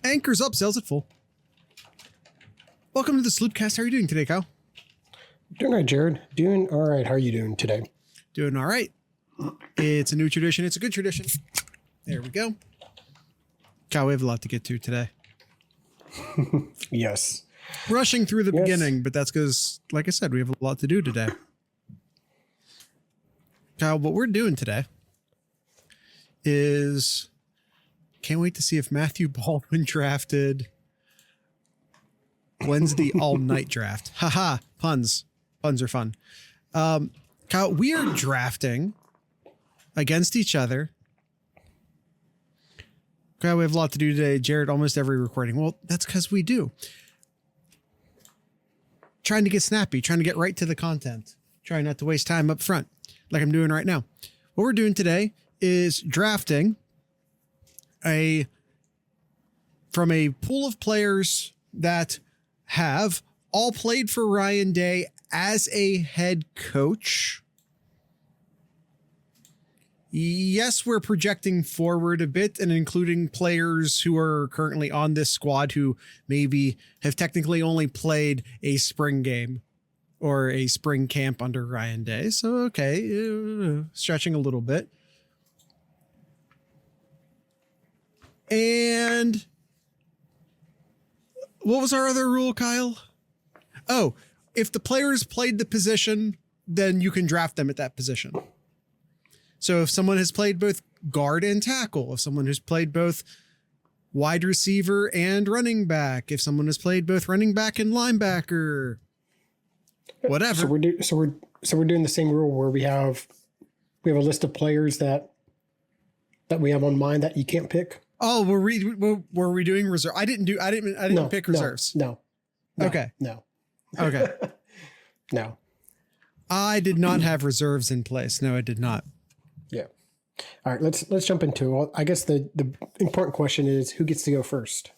Anchors up, sails at full. Welcome to the Sloopcast. How are you doing today, Kyle? Doing all right, Jared. Doing all right. How are you doing today? Doing all right. It's a new tradition. It's a good tradition. There we go. Kyle, we have a lot to get to today. Yes. Rushing through the beginning, but that's because, like I said, we have a lot to do today. Kyle, what we're doing today is... Can't wait to see if Matthew Baldwin drafted Wednesday all-night draft. Haha, puns. Puns are fun. Kyle, we are drafting against each other. Kyle, we have a lot to do today. Jared, almost every recording. Well, that's because we do. Trying to get snappy, trying to get right to the content. Trying not to waste time up front, like I'm doing right now. What we're doing today is drafting from a pool of players that have all played for Ryan Day as a head coach. Yes, we're projecting forward a bit and including players who are currently on this squad who maybe have technically only played a spring game or a spring camp under Ryan Day. So, okay, stretching a little bit. And what was our other rule, Kyle? Oh, if the players played the position, then you can draft them at that position. So if someone has played both guard and tackle, if someone has played both wide receiver and running back, if someone has played both running back and linebacker, whatever. So we're doing the same rule where we have a list of players that we have on mind that you can't pick. Oh, were we doing reserve? I didn't pick reserves. No. Okay. No. Okay. No. I did not have reserves in place. No, I did not. Yeah. All right. Let's jump into it. I guess the important question is who gets to go first.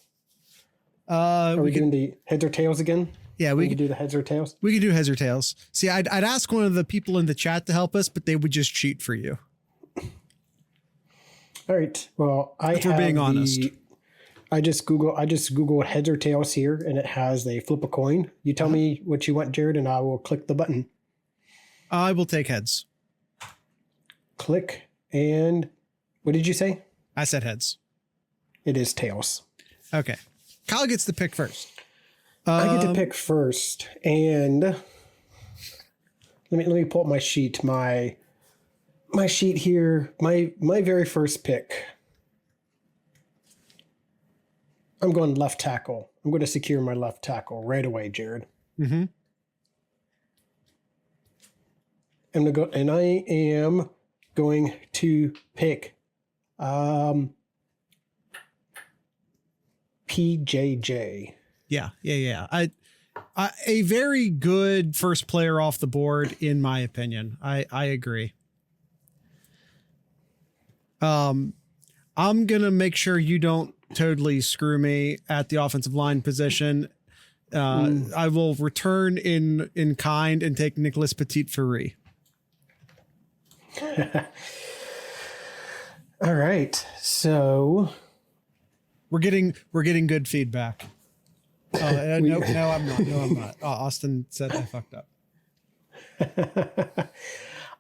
Are we doing the heads or tails again? Yeah, we could do the heads or tails. We could do heads or tails. See, I'd ask one of the people in the chat to help us, but they would just cheat for you. All right. Well, if we're being honest. I just Googled heads or tails here, and it has a flip a coin. You tell me what you want, Jared, and I will click the button. I will take heads. Click, and what did you say? I said heads. It is tails. Okay. Kyle gets to pick first. I get to pick first, and let me pull up my sheet. My sheet here, my very first pick. I'm going left tackle. I'm going to secure my left tackle right away, Jared. Mm-hmm. And I am going to pick PJJ. Yeah. A very good first player off the board, in my opinion. I agree. I'm going to make sure you don't totally screw me at the offensive line position. I will return in kind and take Nicholas Petit-Ferry. All right. So we're getting good feedback. No, I'm not. Oh, Austin said I fucked up.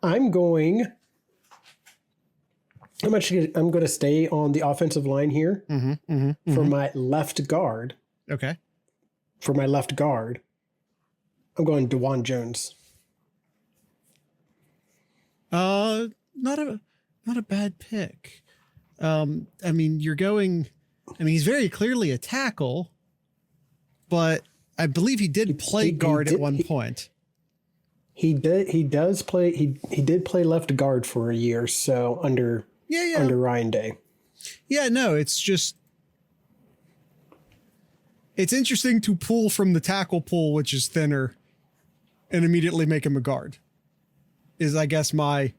I'm going to stay on the offensive line here for my left guard. Okay. For my left guard, I'm going DeJuan Jones. Not a bad pick. He's very clearly a tackle, but I believe he did play guard at one point. He did play left guard for a year, so under Ryan Day. Yeah, no, it's interesting to pull from the tackle pool, which is thinner, and immediately make him a guard. Is, I guess, my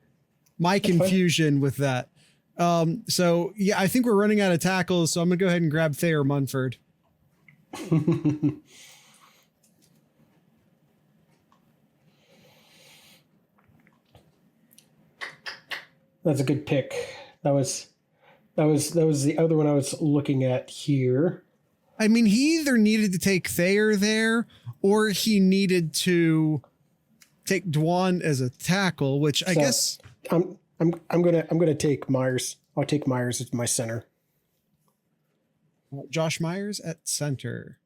confusion with that. So yeah, I think we're running out of tackles, so I'm gonna go ahead and grab Thayer Munford. That's a good pick. That was the other one I was looking at here. I mean, he either needed to take Thayer there, or he needed to take Dwan as a tackle, which I guess I'm gonna take Myers. I'll take Myers as my center. Josh Myers at center.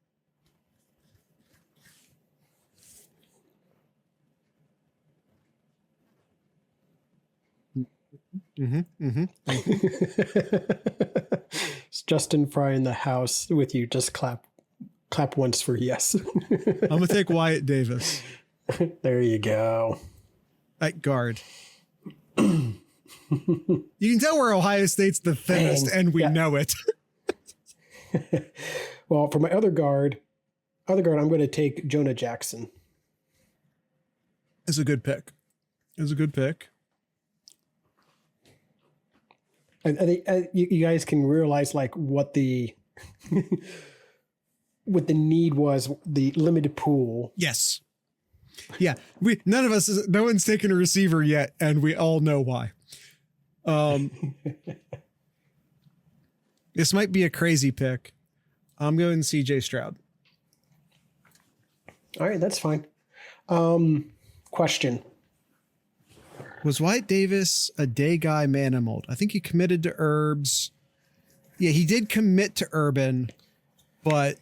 It's Justin Fry in the house with you. Just clap once for yes. I'm gonna take Wyatt Davis. There you go. At guard. You can tell where Ohio State's the thinnest, and we know it. Well, for my other guard, I'm going to take Jonah Jackson. It's a good pick. I think you guys can realize like what the what the need was, the limited pool. Yes. Yeah. No one's taken a receiver yet, and we all know why. This might be a crazy pick. I'm going CJ Stroud. All right, that's fine. Question. Was Wyatt Davis a day guy, man mold? I think he committed to Herbs. Yeah, he did commit to Urban, but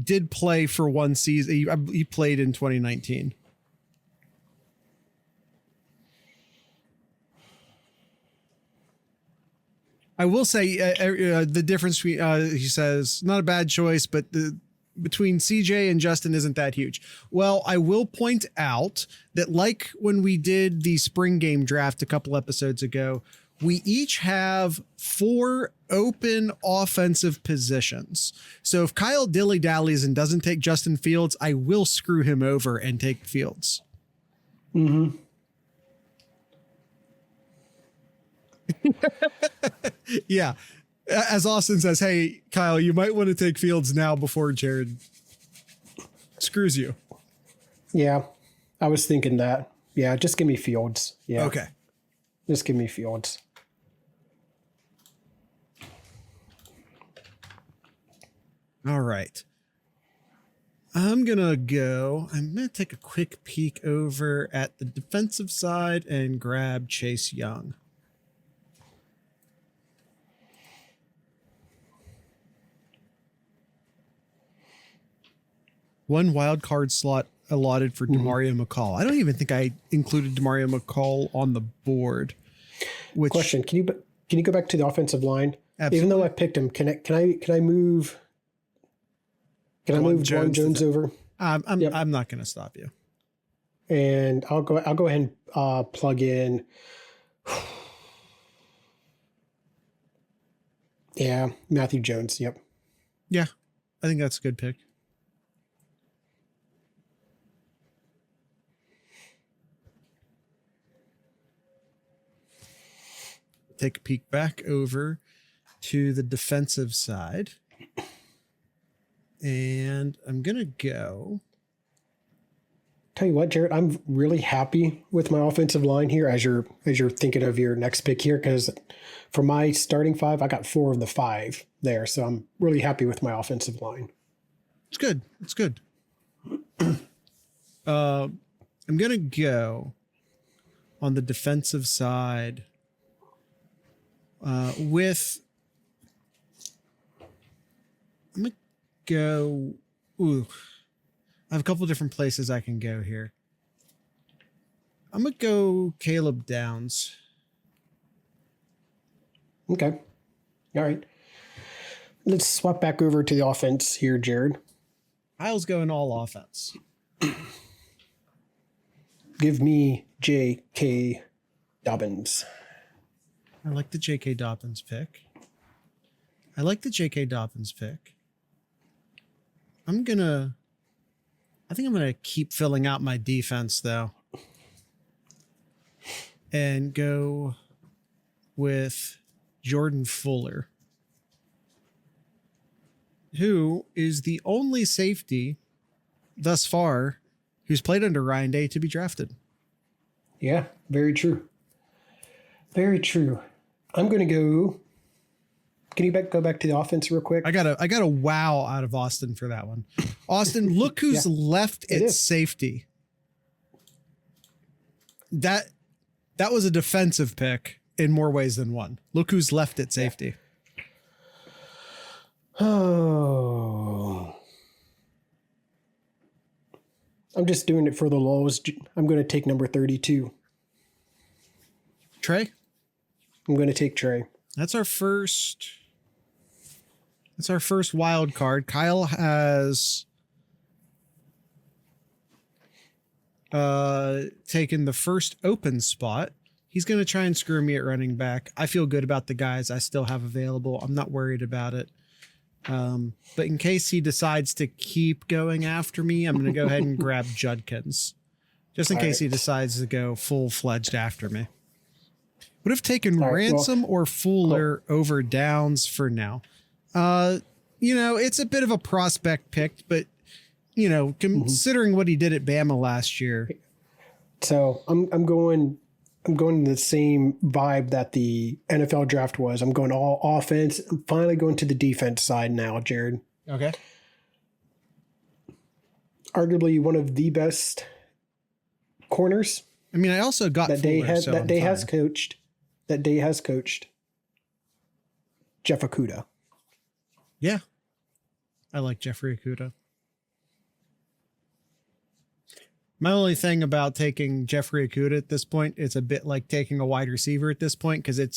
did play for one season. He played in 2019. I will say the difference between, he says, not a bad choice, but between CJ and Justin isn't that huge. Well, I will point out that like when we did the spring game draft a couple episodes ago, we each have 4 open offensive positions. So if Kyle dilly-dallies and doesn't take Justin Fields, I will screw him over and take Fields. Mm-hmm. Yeah. As Austin says, hey, Kyle, you might want to take Fields now before Jared screws you. Yeah, I was thinking that. Yeah, just give me Fields. Yeah. Okay. Just give me Fields. All right. I'm going to take a quick peek over at the defensive side and grab Chase Young. One wild card slot allotted for Demario McCall. I don't even think I included Demario McCall on the board. Question: Can you go back to the offensive line? Absolutely. Even though I picked him, can I move? Can I move Jones over? I'm not going to stop you. And I'll go ahead and plug in. Yeah, Matthew Jones. Yep. Yeah, I think that's a good pick. Take a peek back over to the defensive side. And I'm going to go. Tell you what, Jared, I'm really happy with my offensive line here as you're thinking of your next pick here, because for my starting 5, I got 4 of the 5 there. So I'm really happy with my offensive line. It's good. It's good. I'm going to go on the defensive side with. I'm going to go. Ooh. I have a couple different places I can go here. I'm going to go Caleb Downs. Okay. All right. Let's swap back over to the offense here, Jared. Kyle's going all offense. Give me J.K. Dobbins. I like the J.K. Dobbins pick. I think I'm going to keep filling out my defense, though, and go with Jordan Fuller, who is the only safety thus far who's played under Ryan Day to be drafted. Yeah, very true. Very true. I'm going to go Can you go back to the offense real quick? I got a wow out of Austin for that one. Austin, look who's left at safety. That was a defensive pick in more ways than one. Look who's left at safety. Oh. I'm just doing it for the lulz. I'm going to take number 32. Trey? I'm going to take Trey. That's our first wild card. Kyle has taken the first open spot. He's going to try and screw me at running back. I feel good about the guys I still have available. I'm not worried about it. But in case he decides to keep going after me, I'm going to go ahead and grab Judkins. Just in case he decides to go full-fledged after me. Would have taken Ransom or Fuller over Downs for now. It's a bit of a prospect pick, but considering what he did at Bama last year. So I'm going the same vibe that the NFL draft was. I'm going all offense. I'm finally going to the defense side now, Jared. Okay. Arguably one of the best corners. I mean, I also got that day has coached Jeff Okudah. Yeah. I like Jeffrey Okudah. My only thing about taking Jeffrey Okudah at this point, it's a bit like taking a wide receiver at this point because it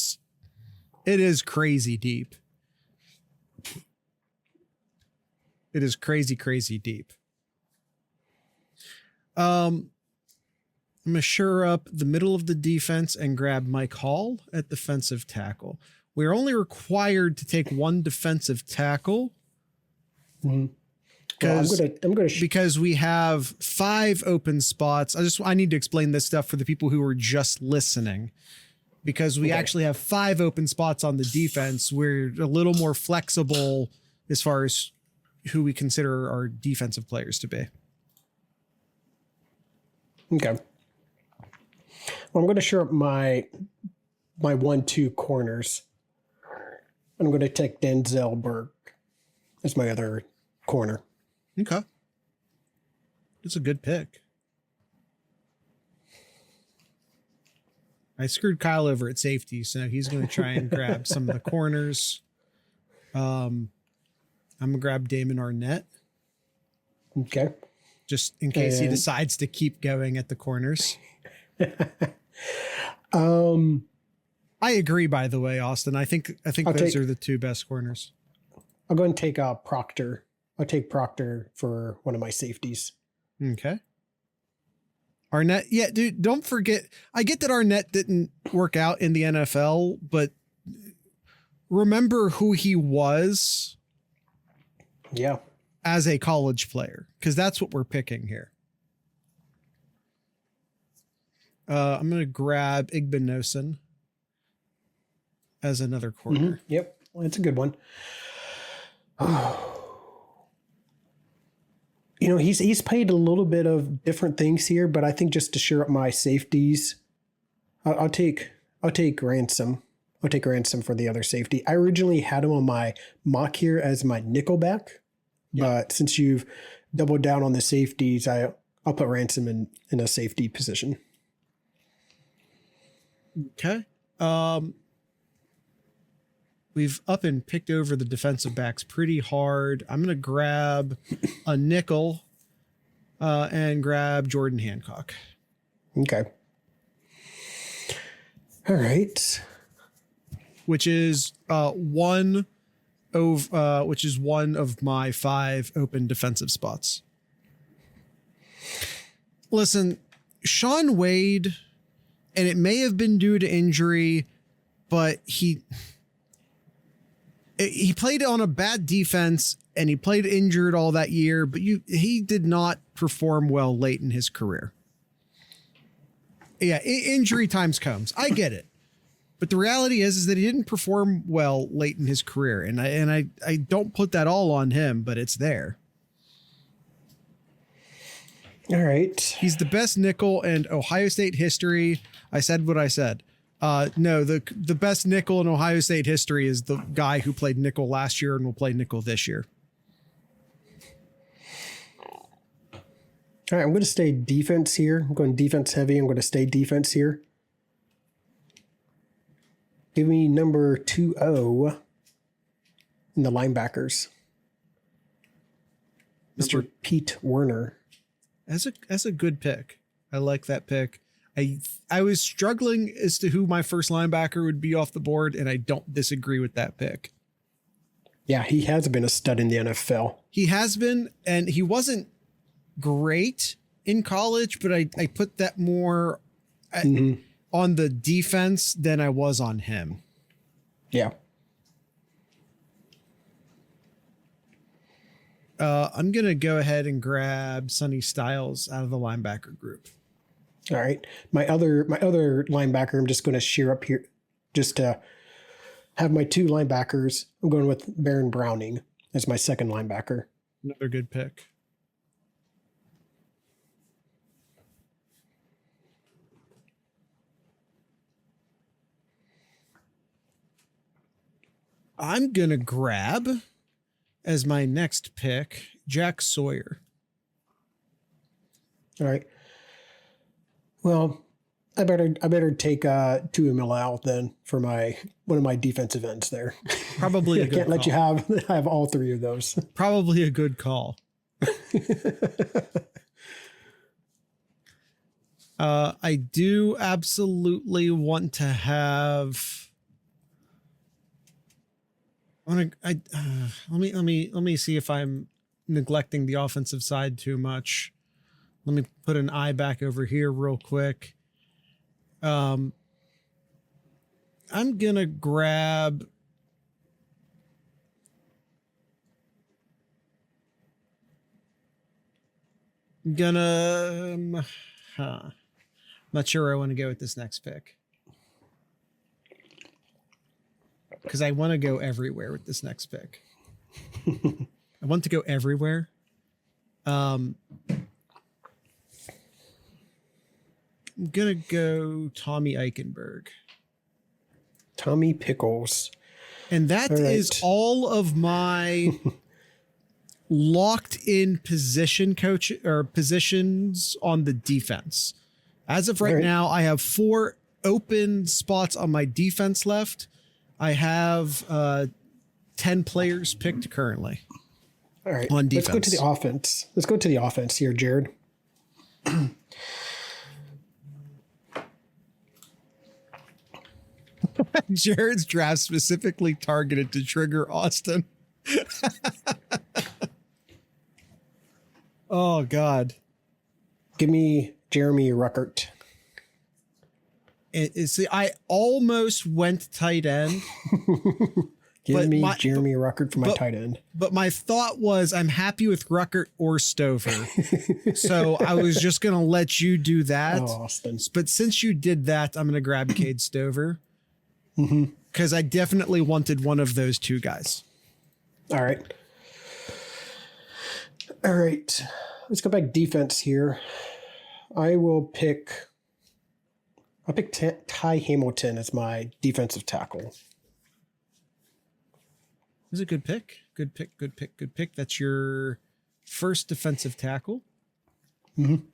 is crazy deep. It is crazy, crazy deep. I'm going to shore up the middle of the defense and grab Mike Hall at defensive tackle. We're only required to take one defensive tackle. Mm-hmm. Because we have 5 open spots. I need to explain this stuff for the people who are just listening, because we actually have 5 open spots on the defense. We're a little more flexible as far as who we consider our defensive players to be. Okay. Well, I'm going to shore up my 1-2 corners. I'm going to take Denzel Burke as my other corner. Okay. It's a good pick. I screwed Kyle over at safety, so he's going to try and grab some of the corners. I'm going to grab Damon Arnett. Okay. Just in case he decides to keep going at the corners. I agree, by the way, Austin. I think those are the 2 best corners. I'll go and take Proctor. I'll take Proctor for one of my safeties. Okay. Arnett. Yeah, dude, don't forget. I get that Arnett didn't work out in the NFL, but remember who he was. Yeah. As a college player, because that's what we're picking here. I'm going to grab Igbinosun as another corner. Mm-hmm. Yep. Well, it's a good one. He's played a little bit of different things here, but I think just to shore up my safeties, I'll take Ransom. I'll take Ransom for the other safety. I originally had him on my mock here as my nickelback, but since you've doubled down on the safeties, I'll put Ransom in a safety position. Okay. We've up and picked over the defensive backs pretty hard. I'm going to grab a nickel and grab Jordan Hancock. Okay. All right. Which is one of my 5 open defensive spots. Listen, Sean Wade, and it may have been due to injury, but he played on a bad defense and he played injured all that year, but he did not perform well late in his career. Yeah, injury times comes. I get it. But the reality is that he didn't perform well late in his career. And I don't put that all on him, but it's there. All right. He's the best nickel in Ohio State history. I said what I said. No, the best nickel in Ohio State history is the guy who played nickel last year and will play nickel this year. All right, I'm going to stay defense here. I'm going defense heavy. I'm going to stay defense here. Give me number 2-0 in the linebackers. Mr. Pete Werner. That's a good pick. I like that pick. I was struggling as to who my first linebacker would be off the board, and I don't disagree with that pick. Yeah, he has been a stud in the NFL. He has been, and he wasn't great in college, but I put that more on the defense than I was on him. Yeah. I'm going to go ahead and grab Sonny Styles out of the linebacker group. All right. My other linebacker, I'm just going to shear up here just to have my 2 linebackers. I'm going with Baron Browning as my second linebacker. Another good pick. I'm going to grab as my next pick, Jack Sawyer. All right. Well, I better take Tuimalau then for one of my defensive ends there. Probably a I good can't call. let you have all 3 of those. Probably a good call. I do absolutely want to have. Let me see if I'm neglecting the offensive side too much. Let me put an eye back over here real quick. I'm gonna grab. Not sure where I want to go with this next pick. Because I want to go everywhere with this next pick. I want to go everywhere. I'm going to go Tommy Eichenberg. Tommy Pickles. And that is all of my locked in position coach or positions on the defense. As of right now, I have 4 open spots on my defense left. I have 10 players picked currently. All right. On defense. Let's go to the offense. Let's go to the offense here, Jared. Jared's draft specifically targeted to trigger Austin. Oh, God. Give me Jeremy Ruckert. See, I almost went tight end. Give me Jeremy Ruckert for my tight end. But my thought was I'm happy with Ruckert or Stover. So I was just going to let you do that. Oh, Austin. But since you did that, I'm going to grab Cade Stover. Because I definitely wanted one of those 2 guys. All right. Let's go back defense here. I'll pick Ty Hamilton as my defensive tackle. This is a good pick. Good pick. That's your first defensive tackle. I'm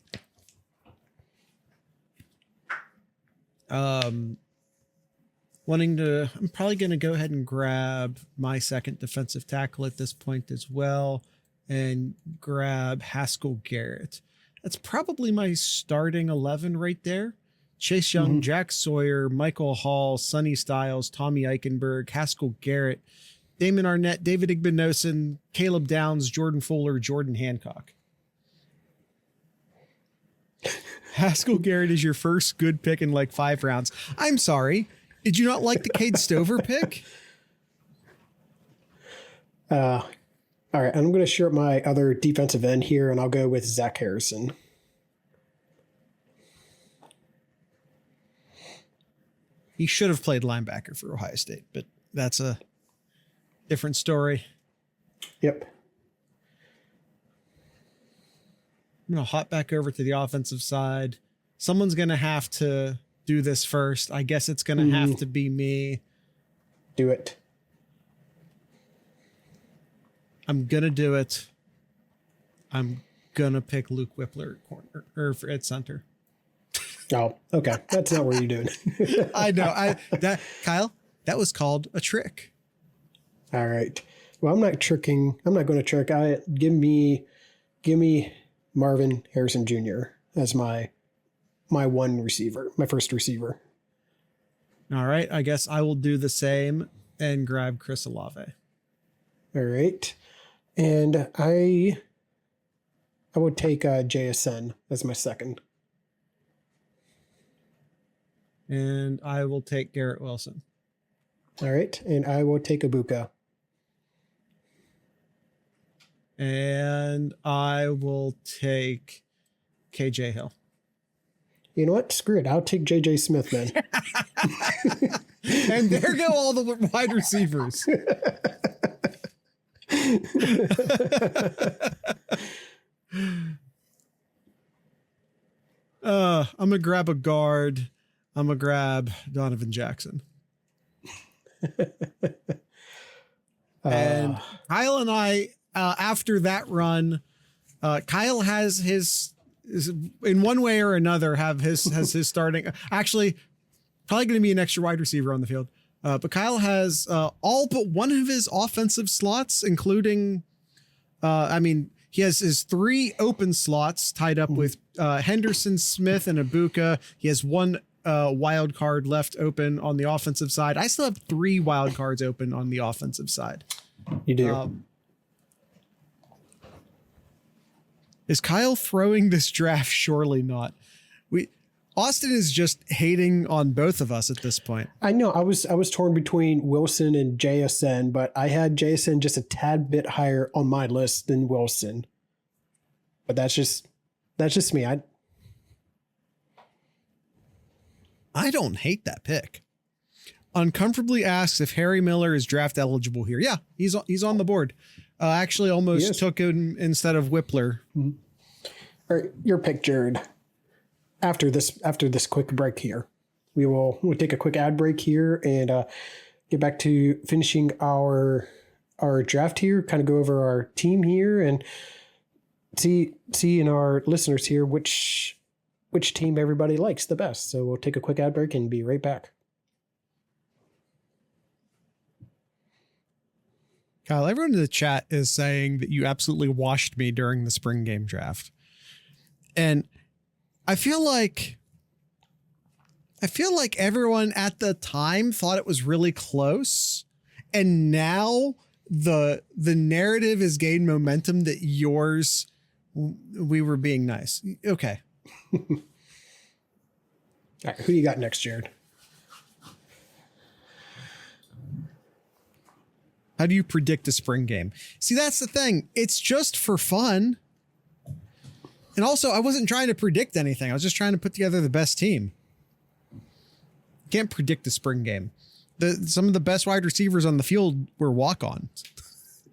probably going to go ahead and grab my second defensive tackle at this point as well and grab Haskell Garrett. That's probably my starting 11 right there. Chase Young, Jack Sawyer, Michael Hall, Sonny Styles, Tommy Eichenberg, Haskell Garrett, Damon Arnett, David Igbinosun, Caleb Downs, Jordan Fuller, Jordan Hancock. Haskell Garrett is your first good pick in like 5 rounds. I'm sorry. Did you not like the Cade Stover pick? All right. I'm going to share up my other defensive end here, and I'll go with Zach Harrison. He should have played linebacker for Ohio State, but that's a different story. Yep. I'm going to hop back over to the offensive side. Someone's going to have to do this first. I guess it's going to have to be me. Do it. I'm going to do it. I'm going to pick Luke Whippler at corner or at center. Oh, okay. That's not what you're doing. I know. Kyle, that was called a trick. All right. Well, I'm not tricking. I'm not going to trick. Give me Marvin Harrison Jr. as my one receiver, my first receiver. All right. I guess I will do the same and grab Chris Olave. All right. And I would take JSN as my second. And I will take Garrett Wilson. All right. And I will take Ibuka. And I will take KJ Hill. You know what? Screw it. I'll take JJ Smith then. And there go all the wide receivers. I'm gonna grab a guard. I'm gonna grab Donovan Jackson. And Kyle and I, after that run, Kyle has his in one way or another has his starting. Actually, probably going to be an extra wide receiver on the field. But Kyle has all but one of his offensive slots, including, he has his 3 open slots tied up with Henderson, Smith, and Ibuka. He has 1 wild card left open on the offensive side. I still have 3 wild cards open on the offensive side. You do. Is Kyle throwing this draft? Surely not. Austin is just hating on both of us at this point. I know. I was torn between Wilson and JSN, but I had JSN just a tad bit higher on my list than Wilson. But that's just me. I don't hate that pick. Uncomfortably asks if Harry Miller is draft eligible here. Yeah, he's on the board. Actually almost took him instead of Whippler. Mm-hmm. All right, your pick, Jared. After this quick break here, we'll take a quick ad break here and get back to finishing our draft here. Kind of go over our team here and see in our listeners here which team everybody likes the best. So we'll take a quick ad break and be right back. Kyle, everyone in the chat is saying that you absolutely washed me during the spring game draft. And I feel like everyone at the time thought it was really close. And now the narrative has gained momentum that we were being nice. Okay. All right, who you got next, Jared? How do you predict a spring game? See, that's the thing. It's just for fun. And also, I wasn't trying to predict anything. I was just trying to put together the best team. Can't predict the spring game. Some of the best wide receivers on the field were walk-ons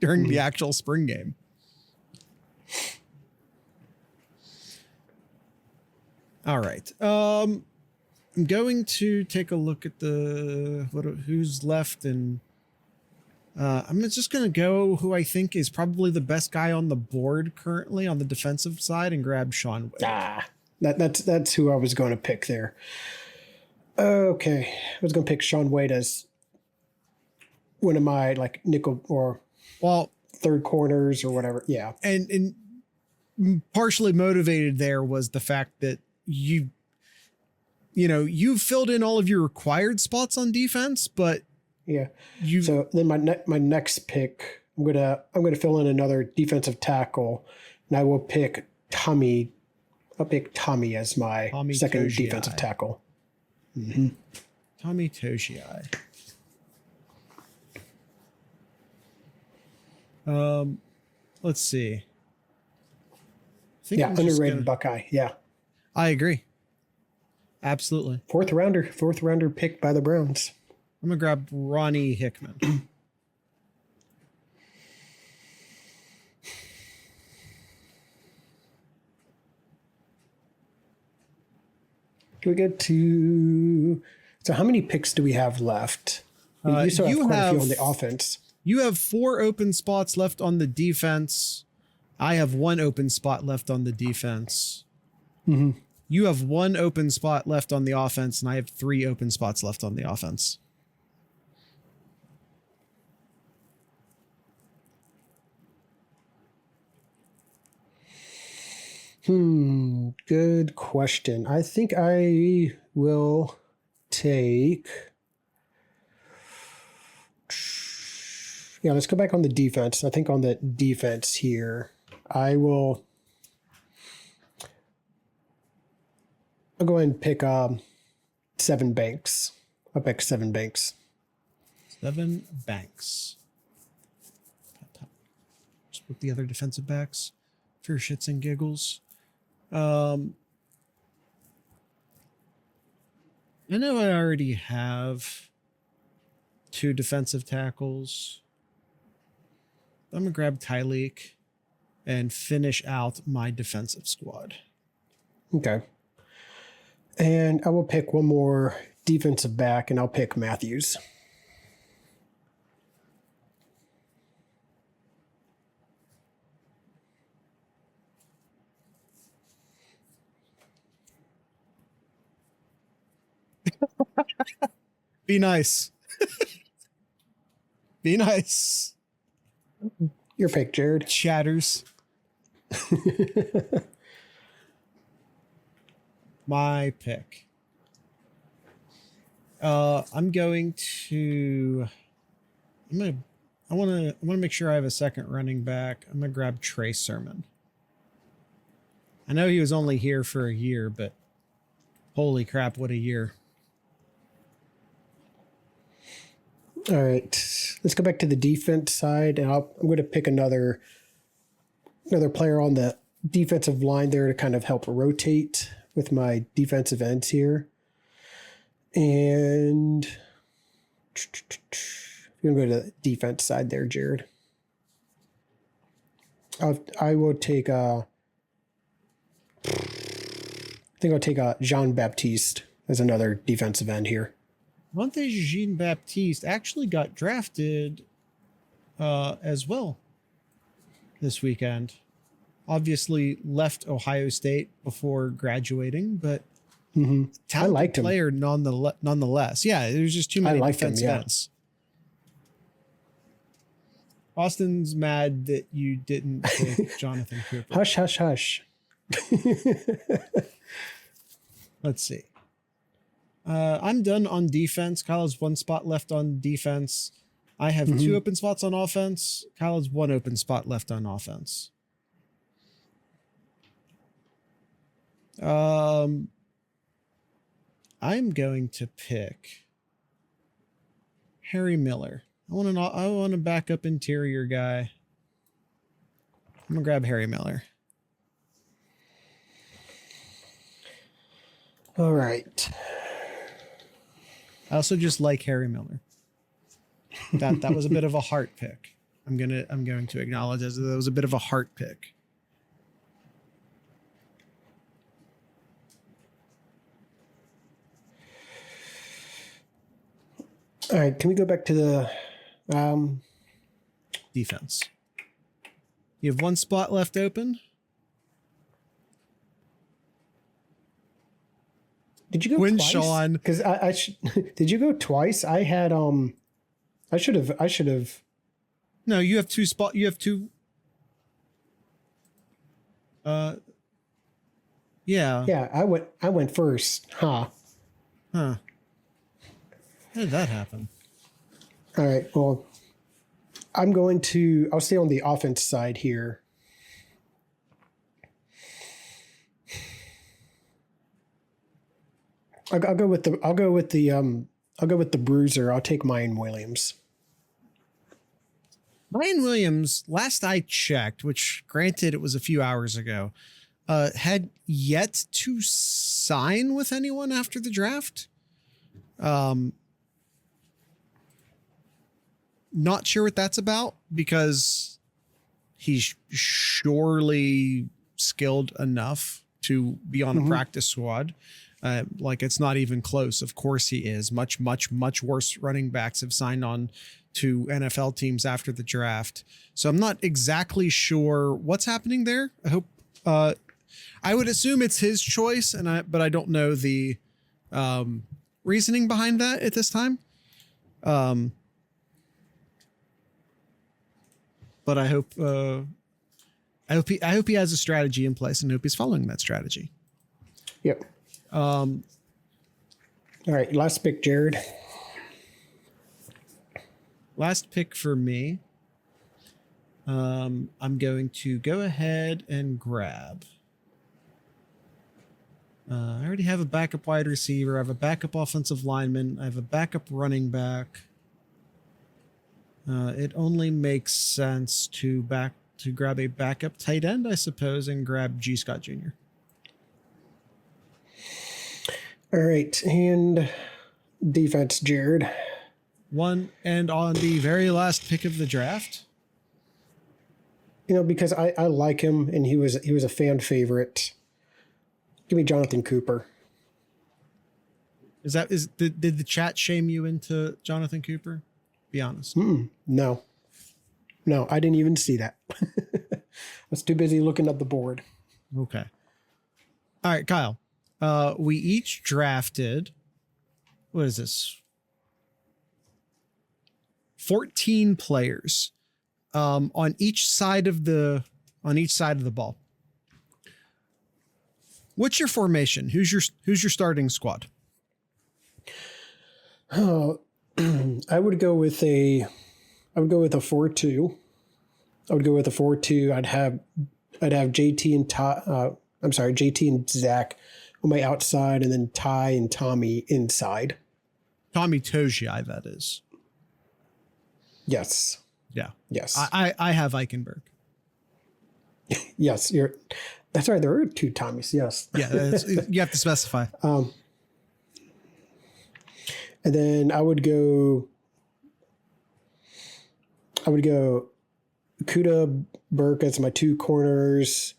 during the actual spring game. All right. I'm going to take a look at who's left, and I'm just going to go who I think is probably the best guy on the board currently on the defensive side and grab Sean Wade. That's who I was going to pick there. Okay. I was going to pick Sean Wade as one of my nickel or third corners or whatever. Yeah. And partially motivated there was the fact that you filled in all of your required spots on defense, but yeah. So then my next pick, I'm gonna fill in another defensive tackle, and I will pick Tommy. I'll pick Tommy as my second Togiai. Defensive tackle. Mm-hmm. Tommy Togiai. Let's see. Underrated Buckeye. Yeah, I agree. Absolutely. Fourth rounder pick by the Browns. I'm going to grab Ronnie Hickman. Do we get to? So how many picks do we have left? You still have quite a few on the offense. You have 4 open spots left on the defense. I have 1 open spot left on the defense. Mm-hmm. You have 1 open spot left on the offense, and I have 3 open spots left on the offense. Good question. I think I will take. Yeah, let's go back on the defense. I think on the defense here, I'll go ahead and pick 7 banks. I'll pick 7 banks. 7 banks. Just with the other defensive backs for shits and giggles. I know I already have 2 defensive tackles. I'm going to grab Tyleek and finish out my defensive squad. Okay. And I will pick one more defensive back, and I'll pick Matthews. Be nice. Be nice. Your pick, Jared. Chatters. My pick. I'm going to. I want to make sure I have a second running back. I'm gonna grab Trey Sermon. I know he was only here for a year, but holy crap, what a year! All right, let's go back to the defense side, and I'm going to pick another player on the defensive line there to kind of help rotate with my defensive ends here. And I'm going to go to the defense side there, Jared. I will take I think I'll take Jean Baptiste as another defensive end here. Monte Jean Baptiste actually got drafted as well this weekend. Obviously left Ohio State before graduating, but I liked him. Player nonetheless. Yeah, there's just too many defense ends. Austin's mad that you didn't take Jonathan Cooper. Hush, hush, hush. Let's see. I'm done on defense. Kyle has 1 spot left on defense. I have 2 open spots on offense. Kyle has 1 open spot left on offense. I'm going to pick Harry Miller. I want a backup interior guy. I'm gonna grab Harry Miller. All right. I also just like Harry Miller. That was a bit of a heart pick. I'm going to acknowledge that was a bit of a heart pick. All right, can we go back to the defense? You have 1 spot left open. Did you go Win, twice? Sean. Because did you go twice? I had I should have. No, you have 2 spot. You have 2. Yeah. Yeah, I went first. Huh. How did that happen? All right. Well, I'll stay on the offense side here. I'll go with the bruiser. I'll take Mayan Williams. Mayan Williams, last I checked, which granted it was a few hours ago, had yet to sign with anyone after the draft. Not sure what that's about because he's surely skilled enough to be on a practice squad. Like it's not even close. Of course he is. Much, much, much worse running backs have signed on to NFL teams after the draft. So I'm not exactly sure what's happening there. I hope, I would assume it's his choice, but I don't know the reasoning behind that at this time. But I hope he has a strategy in place, and hope he's following that strategy. Yep. All right, last pick, Jared. Last pick for me. I'm going to go ahead and grab. I already have a backup wide receiver. I have a backup offensive lineman. I have a backup running back. It only makes sense to grab a backup tight end, I suppose, and grab G. Scott Jr. All right, and defense, Jared. One, and on the very last pick of the draft. Because I like him, and he was a fan favorite. Give me Jonathan Cooper. Did the chat shame you into Jonathan Cooper? Be honest. No, I didn't even see that. I was too busy looking at the board. Okay. All right, Kyle. We each drafted, what is this? 14 players on each side of the ball. What's your formation? Who's your starting squad? I would go with a 4-2. I would go with a 4-2. I'd have JT and Zach on my outside, and then Ty and Tommy inside. Tommy Togiai, that is. Yes. Yeah. Yes. I have Eichenberg. Yes, that's right. There are two Tommies. Yes. Yeah, you have to specify. And then I would go Kuda, Burke as my two corners.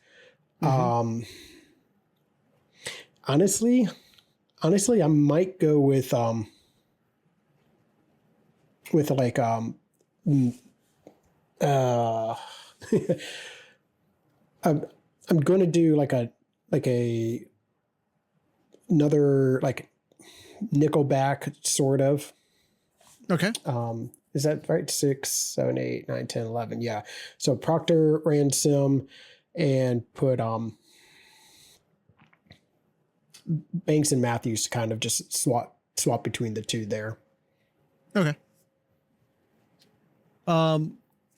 Mm-hmm. Honestly, I might go with like I'm going to do another like nickelback sort of. Okay. Is that right? 6, 7, 8, 9, 10, 11. Yeah. So Proctor, Ransom, and put Banks and Matthews to kind of just swap between the two there. Okay. I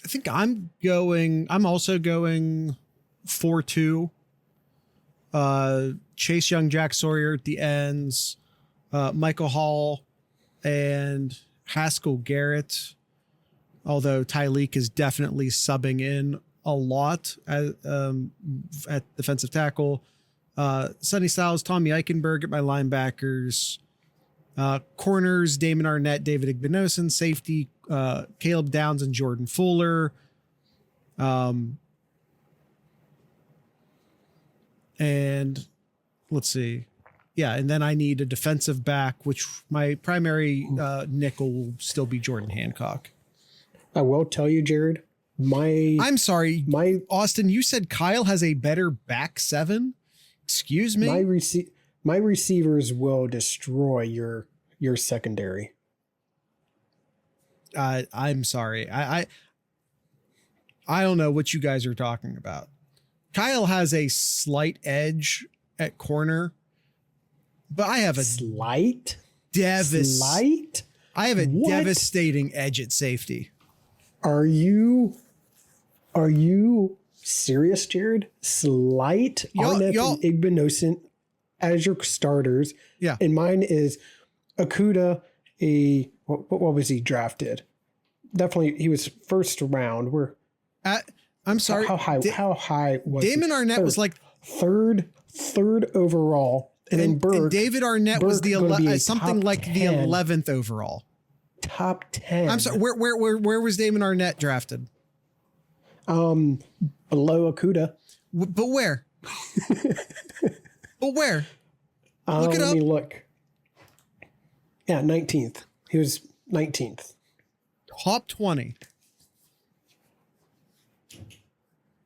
think I'm also going 4-2. Chase Young, Jack Sawyer at the ends, Michael Hall and Haskell Garrett. Although Tyleek is definitely subbing in a lot at defensive tackle. Sonny Styles, Tommy Eichenberg at my linebackers. Corners, Damon Arnett, David Igbinosun. Safety, Caleb Downs and Jordan Fuller. And let's see. Yeah, and then I need a defensive back, which my primary nickel will still be Jordan Hancock. I will tell you, Jared, I'm sorry, Austin, you said Kyle has a better back seven? Excuse me? My receivers will destroy your secondary. I'm sorry. I don't know what you guys are talking about. Kyle has a slight edge at corner, but I have a slight. I have a devastating edge at safety. Are you serious, Jared? Slight Arnett and Igbinosun as your starters. Yeah. And mine is Okuda, what was he drafted? Definitely, he was first round. I'm sorry. How high was Damon Arnett was like third overall, and then Burke. And David Arnett was something like 10. The 11th overall. Top 10. I'm sorry. Where was Damon Arnett drafted? Below Okuda. But where? But where? Look it Let up. me look. Yeah, 19th. He was 19th. Top 20.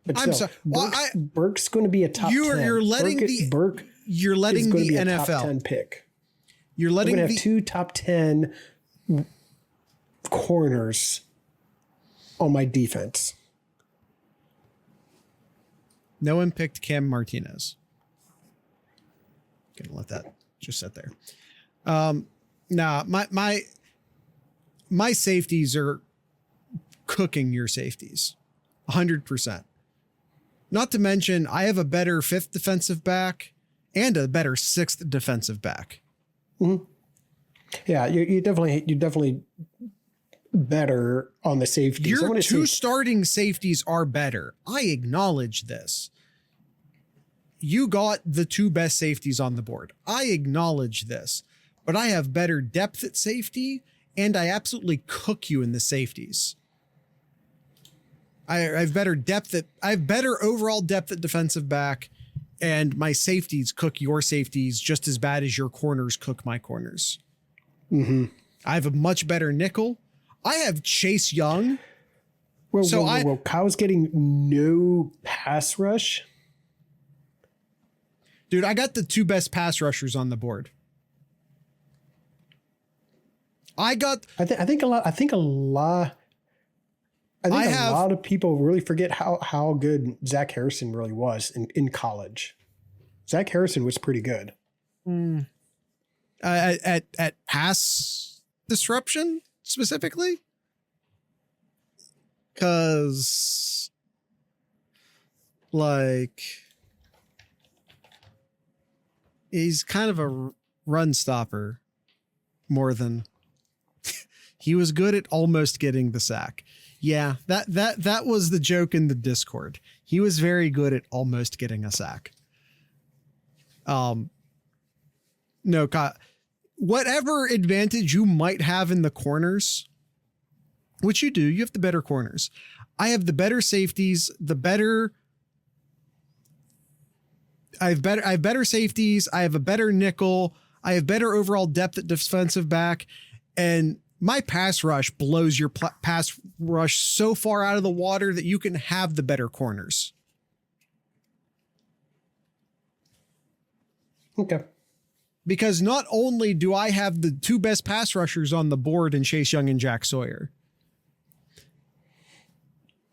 But I'm still, sorry. Well, Burke's going to be a top 10. You're letting Burke you're is letting going the to be a top NFL. 10 pick. You're We're letting going to the have two top 10 corners on my defense. no one picked Cam Martinez. Gonna let that just sit there. Nah, my safeties are cooking your safeties 100%. Not to mention, I have a better 5th defensive back and a better 6th defensive back. Mm-hmm. Yeah, you definitely better on the safeties. Your two starting safeties are better. I acknowledge this. You got the 2 best safeties on the board. I acknowledge this, but I have better depth at safety, and I absolutely cook you in the safeties. I have better depth I have better overall depth at defensive back, and my safeties cook your safeties just as bad as your corners cook my corners. Mm-hmm. I have a much better nickel. I have Chase Young. Well, Kyle's getting no pass rush. Dude, I got the 2 best pass rushers on the board. I think a lot of people really forget how good Zach Harrison really was in college. Zach Harrison was pretty good. At pass disruption specifically, because like he's kind of a run stopper more than he was good at almost getting the sack. Yeah, that was the joke in the Discord. He was very good at almost getting a sack. No, whatever advantage you might have in the corners, which you do, you have the better corners. I have the better safeties, I have better safeties. I have a better nickel. I have better overall depth at defensive back, and my pass rush blows your pass rush so far out of the water that you can have the better corners. Okay. Because not only do I have the 2 best pass rushers on the board in Chase Young and Jack Sawyer,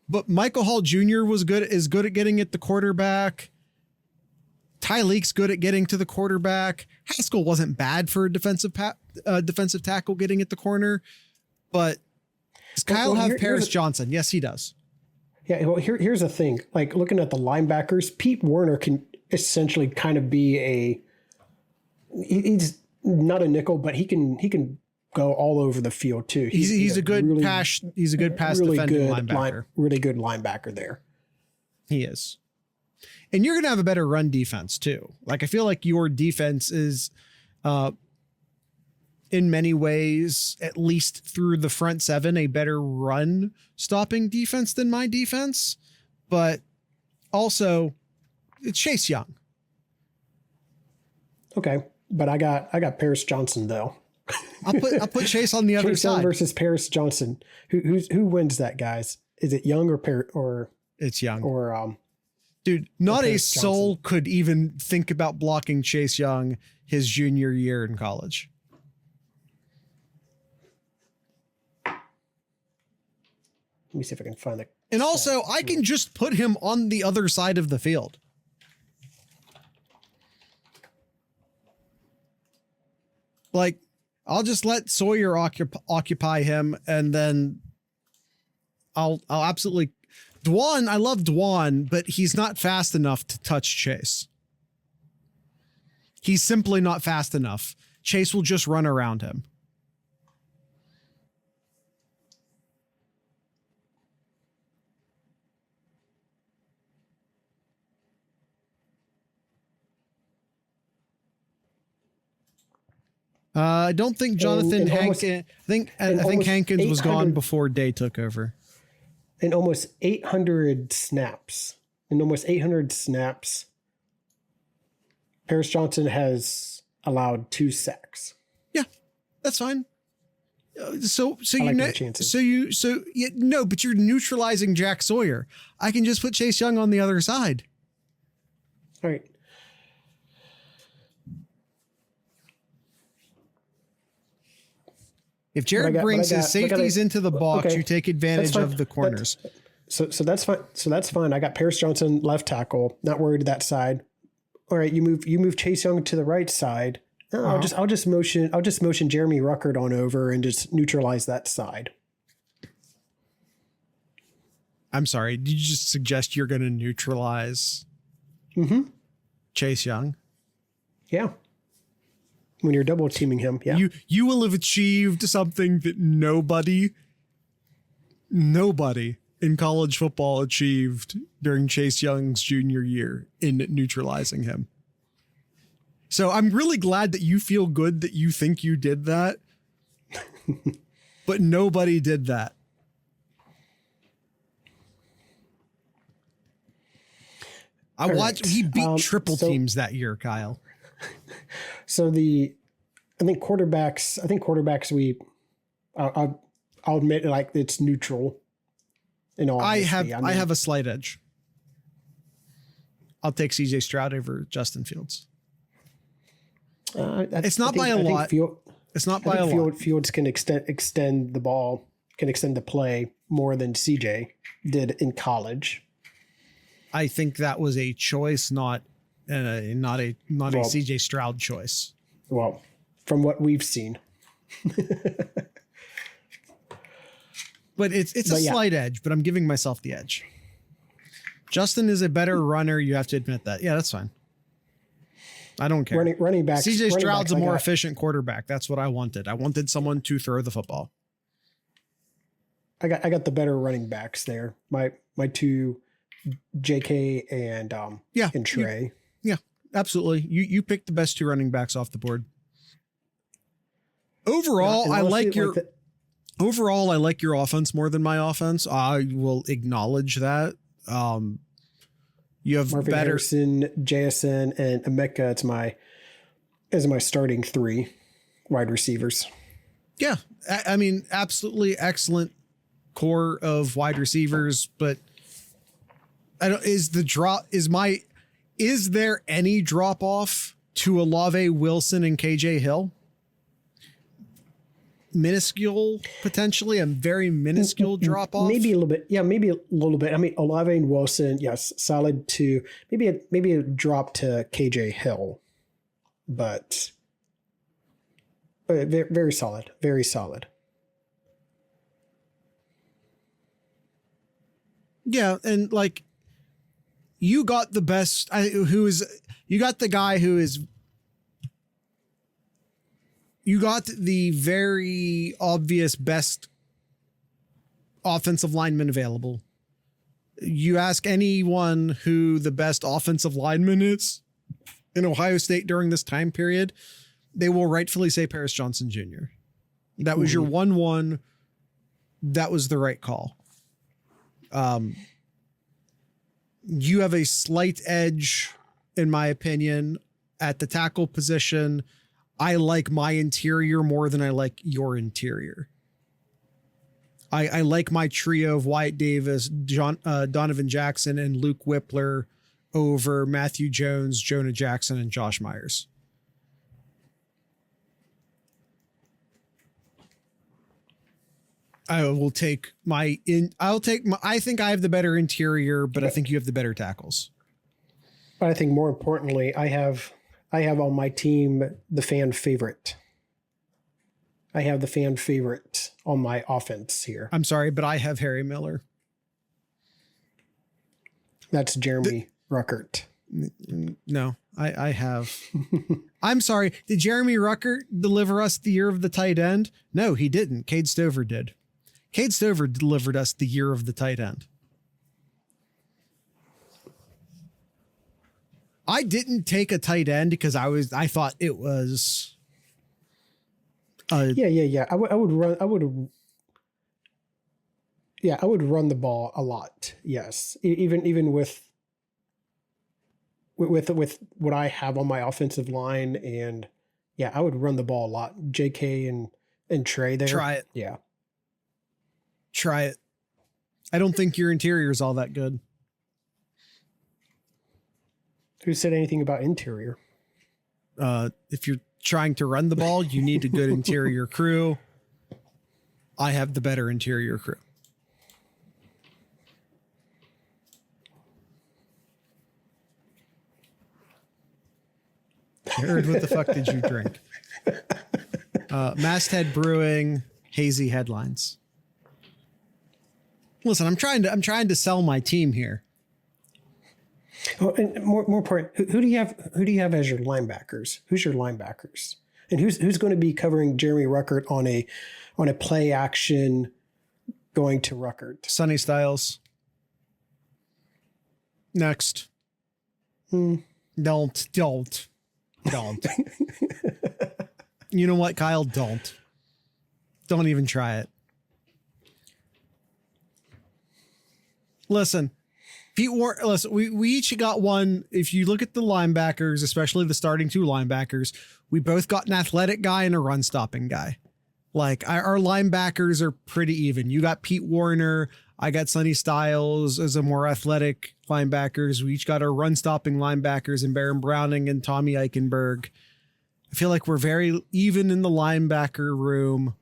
but Michael Hall Jr. is good at getting at the quarterback. Tyleek's good at getting to the quarterback. Haskell wasn't bad for a defensive tackle getting at the corner, but does Kyle have Paris Johnson? Yes, he does. Yeah. Well, here's the thing. Like looking at the linebackers, Pete Werner can essentially kind of be he's not a nickel, but he can go all over the field too. He's a good really, pass. He's a good pass really defending good linebacker. Really good linebacker there. He is. And you're going to have a better run defense too. Like, I feel like your defense is, in many ways, at least through the front 7, a better run stopping defense than my defense. But also, it's Chase Young. Okay, but I got Paris Johnson though. I'll put Chase on the other Chase side. Young versus Paris Johnson. Who wins that, guys? Is it Young or it's Young or Dude, not a soul could even think about blocking Chase Young his junior year in college. Let me see if I can find it. And also, I can just put him on the other side of the field. Like, I'll just let Sawyer occupy him, and then I'll absolutely... Dwan, I love Dwan, but he's not fast enough to touch Chase. He's simply not fast enough. Chase will just run around him. I don't think Jonathan Hankins. I think Hankins was gone before Day took over. In almost 800 snaps. Paris Johnson has allowed 2 sacks. Yeah, that's fine. So I you like know, my chances. no, but you're neutralizing Jack Sawyer. I can just put Chase Young on the other side. All right. If Jared brings his safeties into the box, okay, you take advantage of the corners. So that's fine. So that's fine. I got Paris Johnson left tackle. Not worried that side. All right, you move Chase Young to the right side. No, I'll just motion Jeremy Ruckert on over and just neutralize that side. I'm sorry. Did you just suggest you're going to neutralize Chase Young? Yeah. When you're double teaming him, yeah. You will have achieved something that nobody in college football achieved during Chase Young's junior year in neutralizing him. So I'm really glad that you feel good that you think you did that, but nobody did that. He beat triple teams that year, Kyle. So I think quarterbacks, I'll admit like it's neutral. In all I have a slight edge. I'll take CJ Stroud over Justin Fields. It's not by a lot. It's not by a lot. Fields can extend the ball, can extend the play more than CJ did in college. I think that was a choice, not a CJ Stroud choice. Well, from what we've seen. But it's a slight edge, but I'm giving myself the edge. Justin is a better runner. You have to admit that. Yeah, that's fine. I don't care. Running backs. CJ Stroud's a more efficient quarterback. That's what I wanted. I wanted someone to throw the football. I got the better running backs there. My two, JK and Trey. Yeah, absolutely. You picked the best 2 running backs off the board. Overall, I like your offense more than my offense. I will acknowledge that. You have Marvin better Harrison, JSN, and Emeka as my starting 3 wide receivers. Yeah, I mean, absolutely excellent core of wide receivers, but is there any drop off to Olave, Wilson, and KJ Hill? Minuscule, potentially a very minuscule drop off. Maybe a little bit. Yeah, maybe a little bit. I mean, Olave and Wilson, yes, solid to maybe a drop to KJ Hill, but very, very solid. Very solid. Yeah, and like you got the best. You got the very obvious best offensive lineman available. You ask anyone who the best offensive lineman is in Ohio State during this time period, they will rightfully say Paris Johnson Jr. That was your 1-1. That was the right call. You have a slight edge, in my opinion, at the tackle position. I like my interior more than I like your interior. I like my trio of Wyatt Davis, Donovan Jackson, and Luke Whippler over Matthew Jones, Jonah Jackson, and Josh Myers. I think I have the better interior, but I think you have the better tackles. But I think more importantly, I have on my team the fan favorite. I have the fan favorite on my offense here. I'm sorry, but I have Harry Miller. That's Jeremy Ruckert. No, I have. I'm sorry. Did Jeremy Ruckert deliver us the year of the tight end? No, he didn't. Cade Stover did. Cade Stover delivered us the year of the tight end. I didn't take a tight end because I thought it was. Yeah. I would run the ball a lot. Yes. Even with what I have on my offensive line and Yeah, I would run the ball a lot. JK and Trey there. Try it. Yeah. Try it. I don't think your interior is all that good. Who said anything about interior? If you're trying to run the ball, you need a good interior crew. I have the better interior crew. Jared, what the fuck did you drink? Masthead Brewing, hazy headlines. Listen, I'm trying to sell my team here. Oh, and more important, who do you have as your linebackers? Who's your linebackers? And who's going to be covering Jeremy Ruckert on a play action going to Ruckert? Sonny Styles. Next. Don't. You know what, Kyle? Don't even try it. Listen, listen, we each got one. If you look at the linebackers, especially the starting two linebackers, we both got an athletic guy and a run stopping guy. Like our linebackers are pretty even. You got Pete Warner. I got Sonny Styles as a more athletic linebackers. We each got our run stopping linebackers in Baron Browning and Tommy Eichenberg. I feel like we're very even in the linebacker room.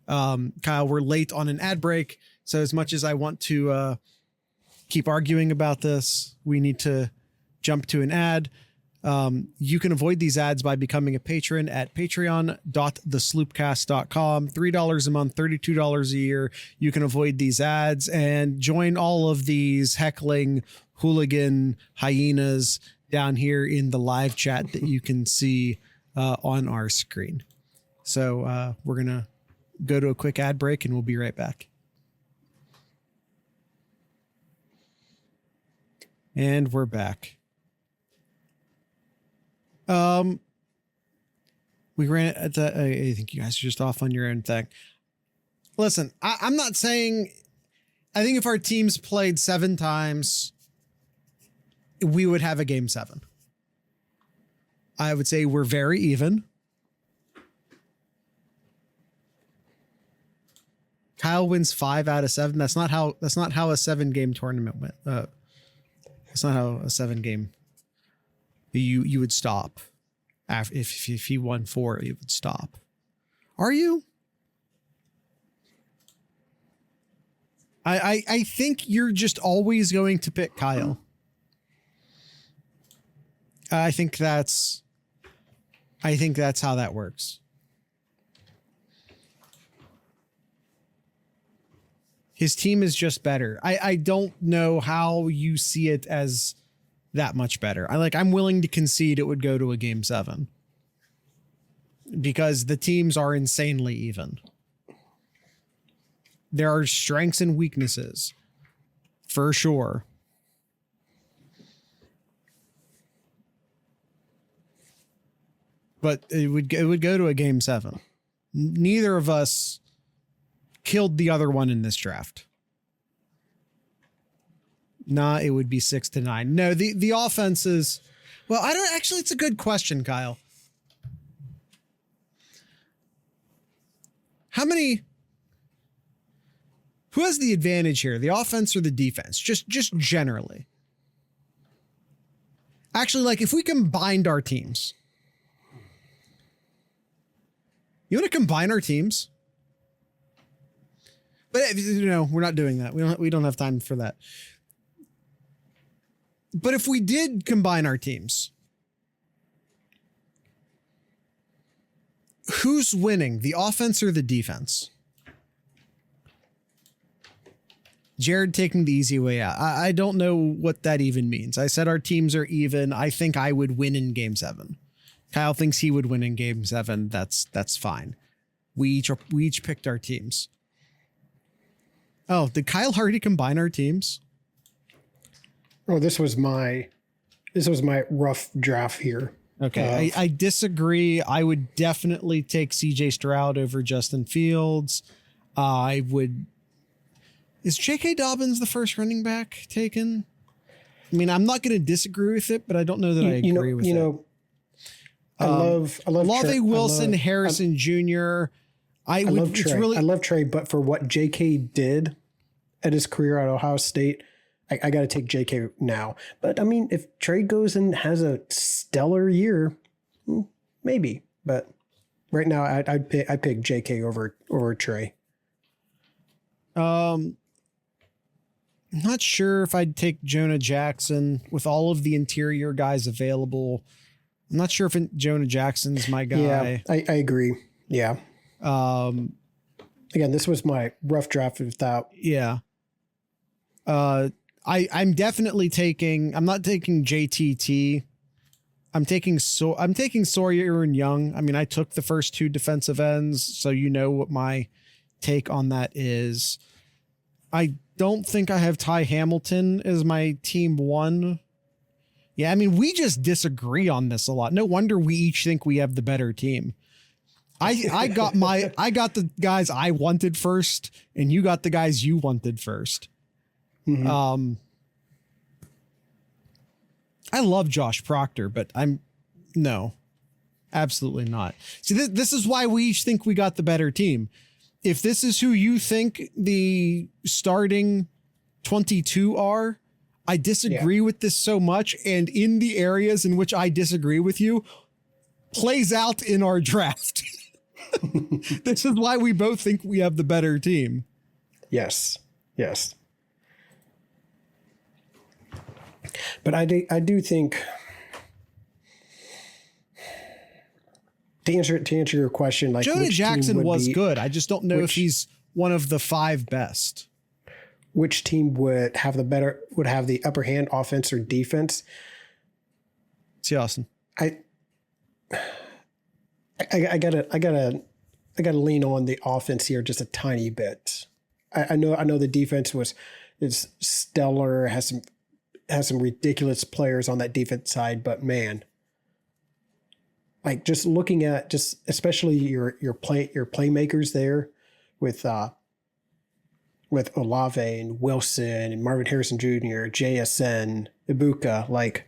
Kyle, we're late on an ad break. So as much as I want to keep arguing about this, we need to jump to an ad. You can avoid these ads by becoming a patron at patreon.thesloopcast.com. $3 a month, $32 a year. You can avoid these ads and join all of these heckling hooligan hyenas down here in the live chat that you can see on our screen. So we're going to go to a quick ad break and we'll be right back. And we're back. We ran at I think you guys are just off on your own thing. Listen, I'm not saying, I think if our teams played 7 times, we would have a game 7. I would say we're very even. Kyle wins 5 out of 7. That's not how a 7-game tournament went. That's not how a 7-game. You would stop. If he won 4, you would stop. Are you? I think you're just always going to pick Kyle. I think that's how that works. His team is just better. I don't know how you see it as that much better. I'm willing to concede it would go to a game 7 because the teams are insanely even. There are strengths and weaknesses for sure. But it would go to a game 7. Neither of us killed the other one in this draft. Nah, it would be 6-9. No, the offenses. Well, I don't actually. It's a good question, Kyle. Who has the advantage here? The offense or the defense? Just generally. Actually, if we combined our teams. You want to combine our teams? But we're not doing that. We don't have time for that. But if we did combine our teams, who's winning, the offense or the defense? Jared taking the easy way out. I don't know what that even means. I said our teams are even. I think I would win in game 7. Kyle thinks he would win in game 7. That's fine. We each picked our teams. Oh, did Kyle already combine our teams? Oh, this was my rough draft here. Okay, I disagree. I would definitely take CJ Stroud over Justin Fields. I would. Is J.K. Dobbins the first running back taken? I mean, I'm not going to disagree with it, but I don't know that I agree with it. I love Olave, Trey. Wilson, Harrison Jr. I love Trey. I love Trey, but for what JK did at his career at Ohio State, I got to take JK now. But I mean, if Trey goes and has a stellar year, maybe. But right now, I pick JK over Trey. I'm not sure if I'd take Jonah Jackson with all of the interior guys available. I'm not sure if Jonah Jackson's my guy. Yeah, I agree. Yeah. Again, this was my rough draft without. Yeah. I'm definitely I'm not taking JTT. I'm taking Sawyer and Young. I mean, I took the first two defensive ends, so you know what my take on that is. I don't think I have Ty Hamilton as my team one. Yeah, I mean, we just disagree on this a lot. No wonder we each think we have the better team. I got the guys I wanted first, and you got the guys you wanted first. Mm-hmm. I love Josh Proctor, but no, absolutely not. See, this is why we each think we got the better team. If this is who you think the starting 22 are, I disagree with this so much. And in the areas in which I disagree with you plays out in our draft. This is why we both think we have the better team. Yes. Yes. But I do think to answer your question, like Jonah Jackson was good. I just don't know if he's one of the 5 best. Which team would have the upper hand, offense or defense? See, Austin. I gotta lean on the offense here just a tiny bit. I know the defense is stellar, has some ridiculous players on that defense side, but man, like just looking at especially your playmakers there with Olave and Wilson and Marvin Harrison Jr., JSN, Ibuka, like.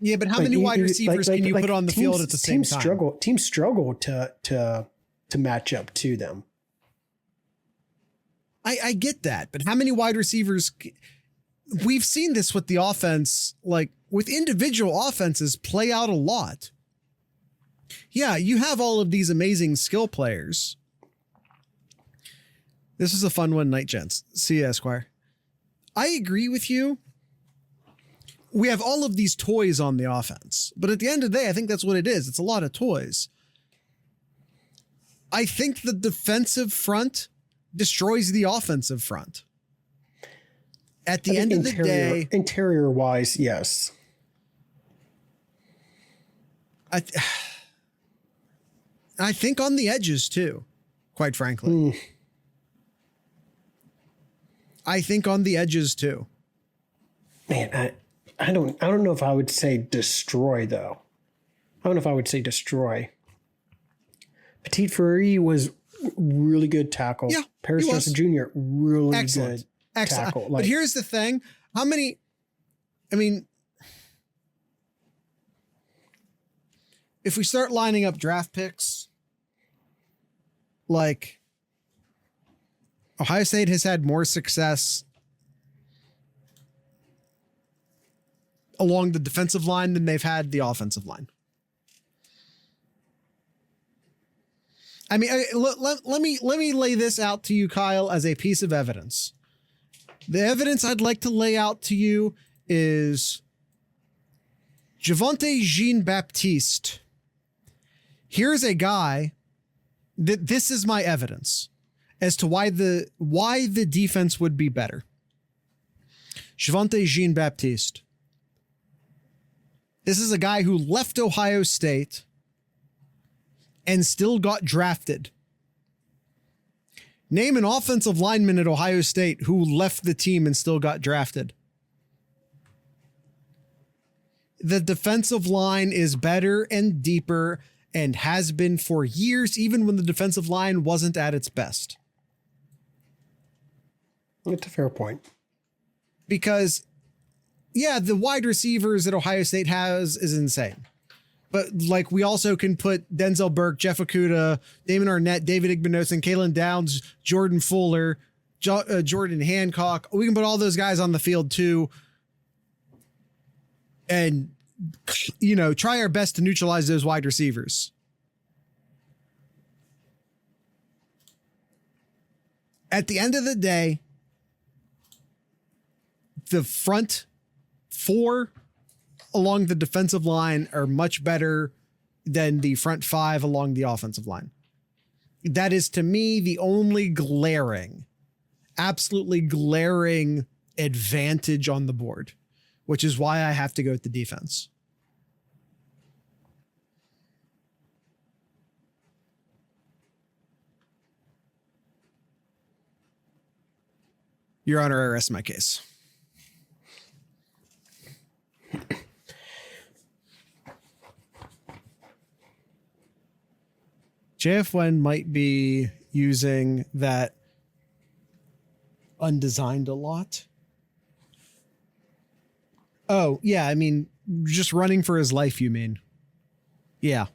Yeah, but how many wide receivers can you put on the field at the same time? Teams struggle to match up to them. I get that, but how many wide receivers? We've seen this with the offense, like with individual offenses play out a lot. Yeah, you have all of these amazing skill players. This is a fun one night, gents. See you, Esquire. I agree with you. We have all of these toys on the offense, but at the end of the day, I think that's what it is. It's a lot of toys. I think the defensive front destroys the offensive front. At the end of the day, interior wise, yes. I think on the edges too, quite frankly. I think on the edges too. Man, I don't know if I would say destroy though. I don't know if I would say destroy. Petit Frere was really good tackle. Yeah, Paris Johnson Jr. really good tackle. But here's the thing: how many? I mean, if we start lining up draft picks, like Ohio State has had more success along the defensive line than they've had the offensive line. I mean, let me lay this out to you, Kyle, as a piece of evidence. The evidence I'd like to lay out to you is Javonte Jean-Baptiste. Here's a guy that this is my evidence as to why the defense would be better. Javonte Jean-Baptiste. This is a guy who left Ohio State and still got drafted. Name an offensive lineman at Ohio State who left the team and still got drafted. The defensive line is better and deeper and has been for years, even when the defensive line wasn't at its best. It's a fair point. Because, yeah, the wide receivers that Ohio State has is insane. But like we also can put Denzel Burke, Jeff Okuda, Damon Arnett, David Igbinosun, Kalen Downs, Jordan Fuller, Jordan Hancock. We can put all those guys on the field too. And, you know, try our best to neutralize those wide receivers. At the end of the day, the front four along the defensive line are much better than the front five along the offensive line. That is, to me, the only glaring, absolutely glaring advantage on the board, which is why I have to go with the defense. Your Honor, I rest my case. JF1 might be using that undesigned a lot. Oh, yeah. I mean, just running for his life, you mean? Yeah.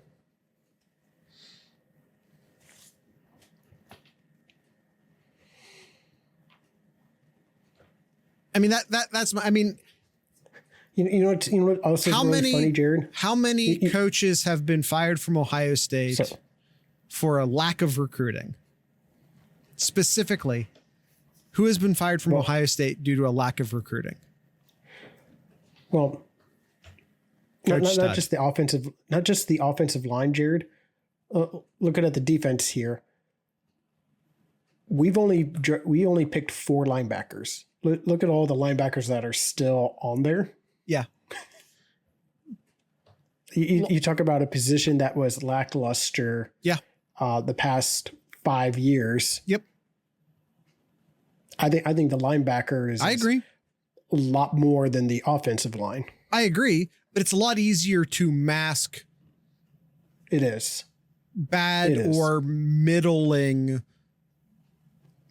I mean, that's my, I mean, you know what also is really funny, Jared? How many coaches have been fired from Ohio State for a lack of recruiting? Specifically, who has been fired from Ohio State due to a lack of recruiting? Well, not just the offensive line, Jared. Looking at the defense here, we only picked 4 linebackers. Look at all the linebackers that are still on there. Yeah. You talk about a position that was lackluster. Yeah. The past 5 years. Yep. I think the linebackers. I agree. A lot more than the offensive line. I agree, but it's a lot easier to mask. It is bad or middling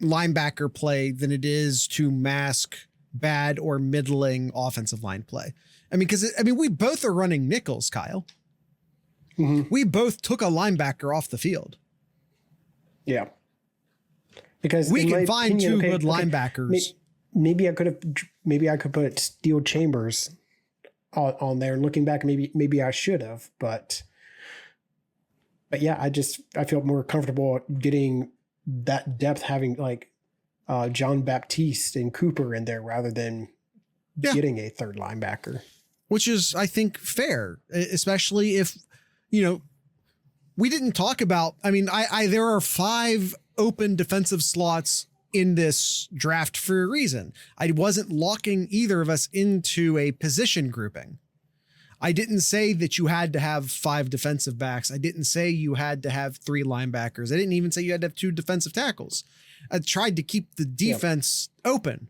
linebacker play than it is to mask bad or middling offensive line play. I mean, we both are running nickels, Kyle. Mm-hmm. We both took a linebacker off the field. Yeah. Because we can find two good linebackers. Maybe I could put Steel Chambers on there. Looking back, maybe I should have, but yeah, I feel more comfortable getting that depth, having like John Baptiste and Cooper in there rather than getting a third linebacker. Which is, I think, fair, especially if, you know, we didn't talk about, I mean, there are 5 open defensive slots in this draft for a reason. I wasn't locking either of us into a position grouping. I didn't say that you had to have 5 defensive backs. I didn't say you had to have 3 linebackers. I didn't even say you had to have 2 defensive tackles. I tried to keep the defense open.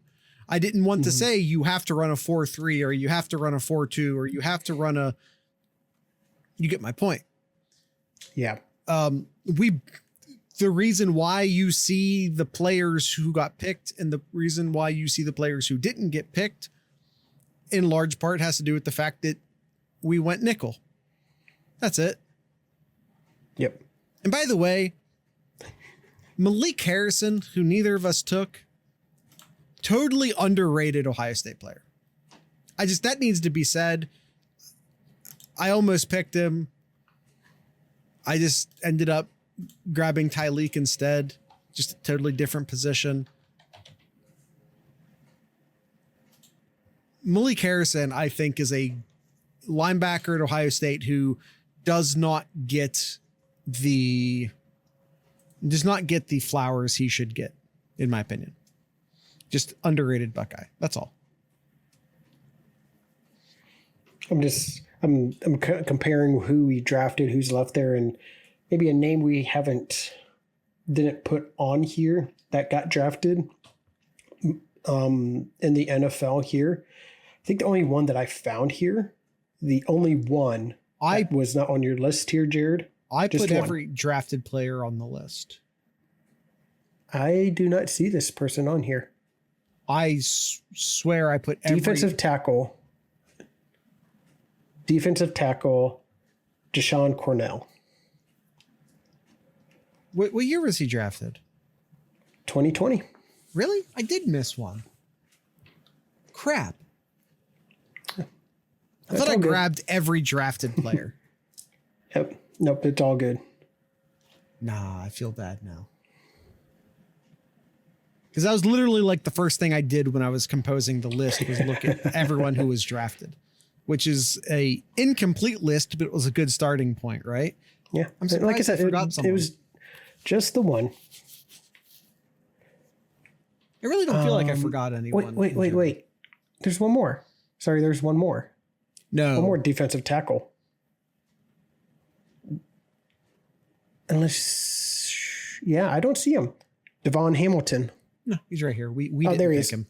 I didn't want to say you have to run a 4-3 or you have to run a 4-2 or you have to run a, you get my point. Yeah. The reason why you see the players who got picked and the reason why you see the players who didn't get picked in large part has to do with the fact that we went nickel. That's it. Yep. And by the way, Malik Harrison, who neither of us took, totally underrated Ohio State player. That needs to be said. I almost picked him. I just ended up grabbing Tyleek instead. Just a totally different position. Malik Harrison, I think, is a linebacker at Ohio State who does not get the flowers he should get, in my opinion. Just underrated Buckeye. That's all. I'm comparing who we drafted, who's left there, and maybe a name we didn't put on here that got drafted in the NFL here. I think the only one that I found here, the only one that was not on your list here, Jared. I put every drafted player on the list. I do not see this person on here. I swear I put every... Defensive tackle, Deshaun Cornell. What year was he drafted? 2020. Really? I did miss one. Crap. I thought I grabbed every drafted player. Yep. Nope, it's all good. Nah, I feel bad now. Because that was literally like the first thing I did when I was composing the list was look at everyone who was drafted, which is a incomplete list, but it was a good starting point, right? Yeah. I'm surprised like I said, it was just the one. I really don't feel like I forgot anyone. Wait. There's one more. Sorry, there's one more. No. One more defensive tackle. Unless, yeah, I don't see him. Devon Hamilton. No, he's right here. We didn't there he pick is. him.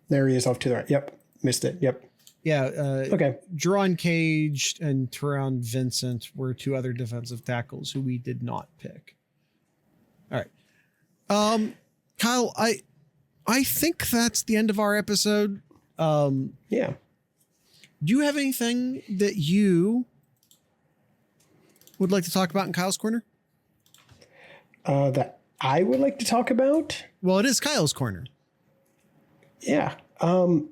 There he is off to the right. Yep. Missed it. Yep. Yeah. Okay. Jerron Cage and Teron Vincent were two other defensive tackles who we did not pick. All right. Kyle, I think that's the end of our episode. Yeah. Do you have anything that you would like to talk about in Kyle's Corner? That I would like to talk about? Well, it is Kyle's Corner. Yeah. Not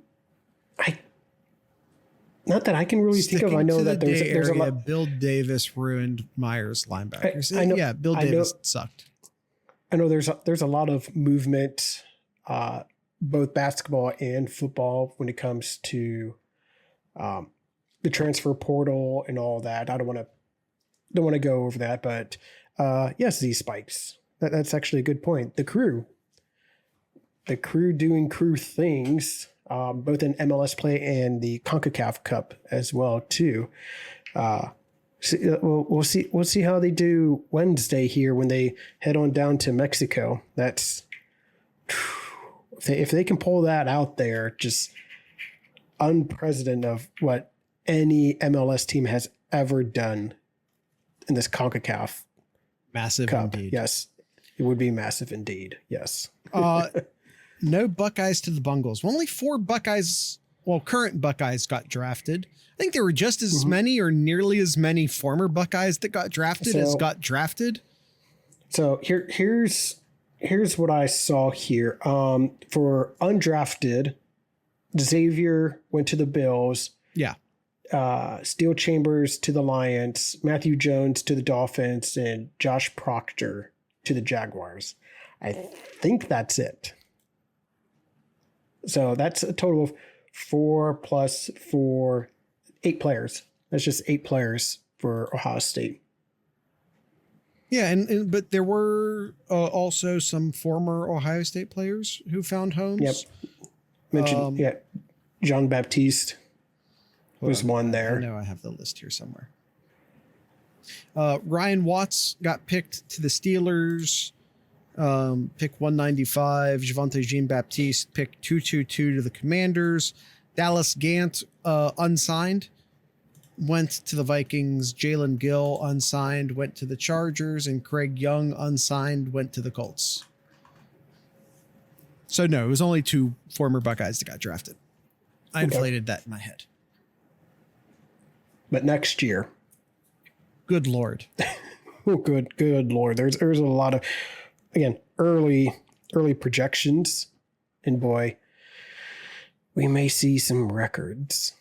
that I can really think of. I know that there's a lot. Bill Davis ruined Myers linebackers. I know, yeah, Bill Davis sucked. I know there's a lot of movement, both basketball and football, when it comes to the transfer portal and all that. I don't want to go over that, but yes, these spikes. That's actually a good point. The crew doing crew things, both in MLS play and the CONCACAF Cup as well too. We'll see how they do Wednesday here when they head on down to Mexico. That's if they can pull that out there, just unprecedented of what any MLS team has ever done in this CONCACAF Massive Cup. indeed. Yes, it would be massive indeed. Yes. No Buckeyes to the Bungles. Only 4 Buckeyes, current Buckeyes got drafted. I think there were just as many or nearly as many former Buckeyes that got drafted as got drafted. So here's what I saw here. For undrafted, Xavier went to the Bills. Yeah. Steel Chambers to the Lions, Matthew Jones to the Dolphins, and Josh Proctor to the Jaguars. I think that's it. So that's a total of 4 plus 4, 8 players. That's just 8 players for Ohio State. Yeah, but there were also some former Ohio State players who found homes. Yep. Mentioned, Jean Baptiste was one there. I know I have the list here somewhere. Ryan Watts got picked to the Steelers. Pick 195. Javonte Jean-Baptiste pick 222 to the Commanders. Dallas Gant, unsigned, went to the Vikings. Jalen Gill, unsigned, went to the Chargers. And Craig Young, unsigned, went to the Colts. So no, it was only 2 former Buckeyes that got drafted. I inflated that in my head. But next year. Good Lord. Oh, good Lord. There's a lot of, again, early projections, and boy, we may see some records.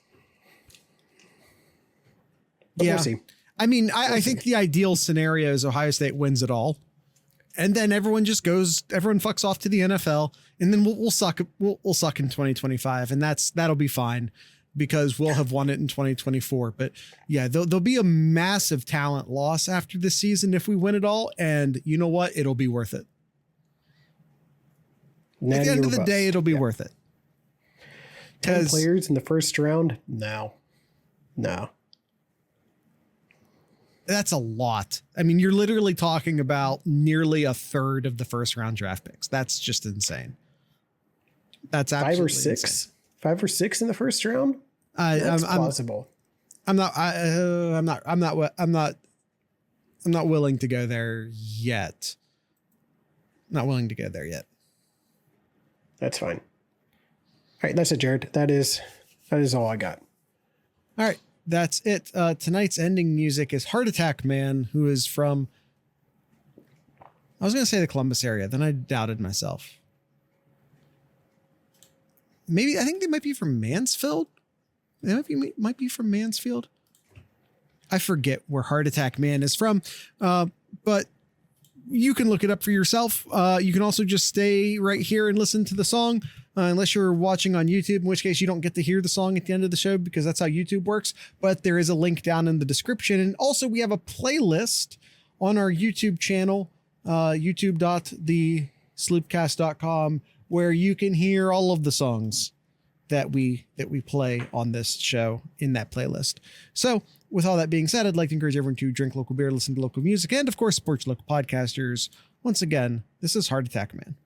But we'll see. I mean, I think the ideal scenario is Ohio State wins it all, and then everyone fucks off to the NFL, and then we'll suck in 2025, and that'll be fine because we'll have won it in 2024. But yeah, there'll be a massive talent loss after this season if we win it all, and you know what? It'll be worth it. At the end of the day, it'll be worth it. 10 players in the first round? No. That's a lot. I mean, you're literally talking about nearly a third of the first round draft picks. That's just insane. That's absolutely 5 or 6. Insane. 5 or 6 in the first round? That's plausible. I'm not willing to go there yet. Not willing to go there yet. That's fine. All right, that's it, Jared. That is all I got. All right. that's it. Tonight's ending music is Heart Attack Man, who is from, I was going to say the Columbus area. Then I doubted myself. Maybe, I think they might be from Mansfield. They might be from Mansfield. I forget where Heart Attack Man is from. But you can look it up for yourself. You can also just stay right here and listen to the song, unless you're watching on YouTube, in which case you don't get to hear the song at the end of the show because that's how YouTube works. But there is a link down in the description. And also we have a playlist on our YouTube channel, youtube.thesloopcast.com, where you can hear all of the songs that we play on this show in that playlist. So with all that being said, I'd like to encourage everyone to drink local beer, listen to local music, and of course, support your local podcasters. Once again, this is Heart Attack Man.